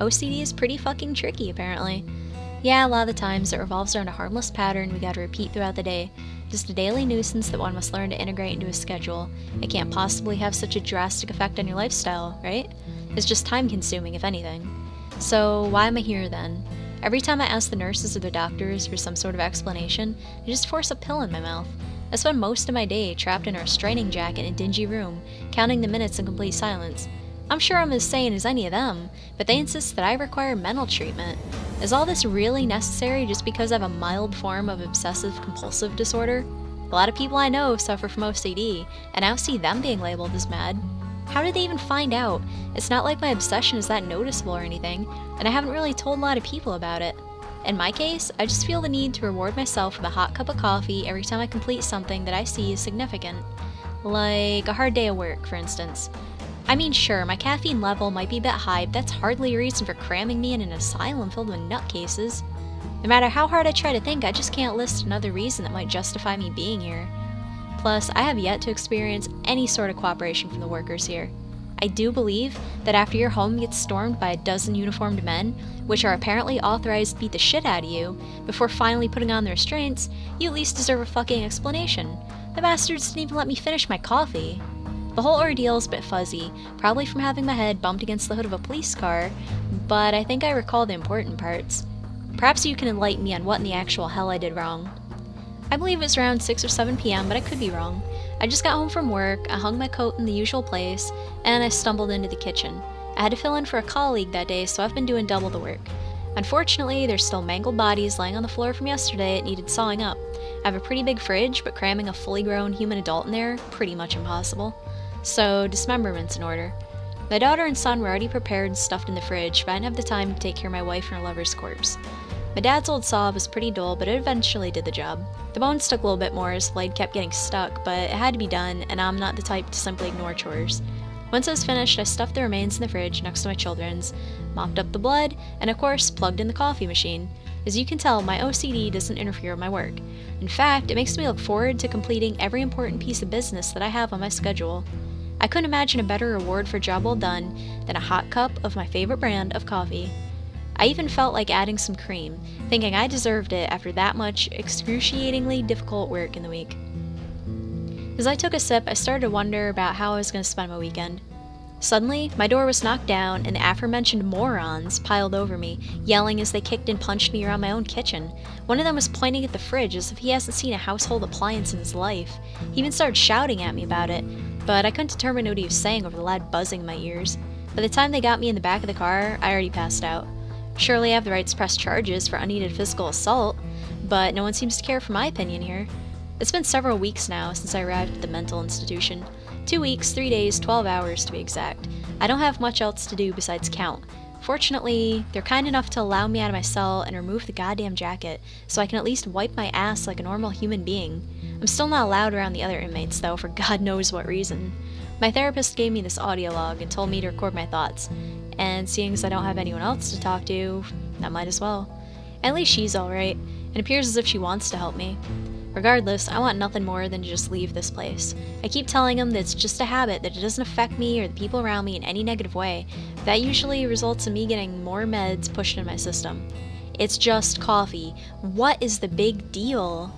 OCD is pretty fucking tricky, apparently. Yeah, a lot of the times it revolves around a harmless pattern we gotta repeat throughout the day. Just a daily nuisance that one must learn to integrate into a schedule. It can't possibly have such a drastic effect on your lifestyle, right? It's just time consuming, if anything. So, why am I here then? Every time I ask the nurses or the doctors for some sort of explanation, they just force a pill in my mouth. I spend most of my day trapped in a restraining jacket in a dingy room, counting the minutes in complete silence. I'm sure I'm as sane as any of them, but they insist that I require mental treatment. Is all this really necessary just because I have a mild form of obsessive-compulsive disorder? A lot of people I know suffer from OCD, and I don't see them being labeled as mad. How did they even find out? It's not like my obsession is that noticeable or anything, and I haven't really told a lot of people about it. In my case, I just feel the need to reward myself with a hot cup of coffee every time I complete something that I see as significant. Like a hard day of work, for instance. I mean, sure, my caffeine level might be a bit high, but that's hardly a reason for cramming me in an asylum filled with nutcases. No matter how hard I try to think, I just can't list another reason that might justify me being here. Plus, I have yet to experience any sort of cooperation from the workers here. I do believe that after your home gets stormed by a dozen uniformed men, which are apparently authorized to beat the shit out of you, before finally putting on the restraints, you at least deserve a fucking explanation. The bastards didn't even let me finish my coffee. The whole ordeal is a bit fuzzy, probably from having my head bumped against the hood of a police car, but I think I recall the important parts. Perhaps you can enlighten me on what in the actual hell I did wrong. I believe it was around 6 or 7 p.m., but I could be wrong. I just got home from work, I hung my coat in the usual place, and I stumbled into the kitchen. I had to fill in for a colleague that day, so I've been doing double the work. Unfortunately, there's still mangled bodies lying on the floor from yesterday that needed sawing up. I have a pretty big fridge, but cramming a fully grown human adult in there, pretty much impossible. So, dismemberment's in order. My daughter and son were already prepared and stuffed in the fridge, but I didn't have the time to take care of my wife and her lover's corpse. My dad's old saw was pretty dull, but it eventually did the job. The bones took a little bit more as the blade kept getting stuck, but it had to be done, and I'm not the type to simply ignore chores. Once I was finished, I stuffed the remains in the fridge next to my children's, mopped up the blood, and of course, plugged in the coffee machine. As you can tell, my OCD doesn't interfere with my work. In fact, it makes me look forward to completing every important piece of business that I have on my schedule. I couldn't imagine a better reward for a job well done than a hot cup of my favorite brand of coffee. I even felt like adding some cream, thinking I deserved it after that much excruciatingly difficult work in the week. As I took a sip, I started to wonder about how I was going to spend my weekend. Suddenly, my door was knocked down and the aforementioned morons piled over me, yelling as they kicked and punched me around my own kitchen. One of them was pointing at the fridge as if he hasn't seen a household appliance in his life. He even started shouting at me about it, but I couldn't determine what he was saying over the loud buzzing in my ears. By the time they got me in the back of the car, I already passed out. Surely I have the right to press charges for unneeded physical assault, but no one seems to care for my opinion here. It's been several weeks now since I arrived at the mental institution. 2 weeks, 3 days, 12 hours to be exact. I don't have much else to do besides count. Fortunately, they're kind enough to allow me out of my cell and remove the goddamn jacket, so I can at least wipe my ass like a normal human being. I'm still not allowed around the other inmates, though, for God knows what reason. My therapist gave me this audio log and told me to record my thoughts, and seeing as I don't have anyone else to talk to, I might as well. At least she's alright, and appears as if she wants to help me. Regardless, I want nothing more than to just leave this place. I keep telling them that it's just a habit, that it doesn't affect me or the people around me in any negative way. That usually results in me getting more meds pushed in my system. It's just coffee. What is the big deal?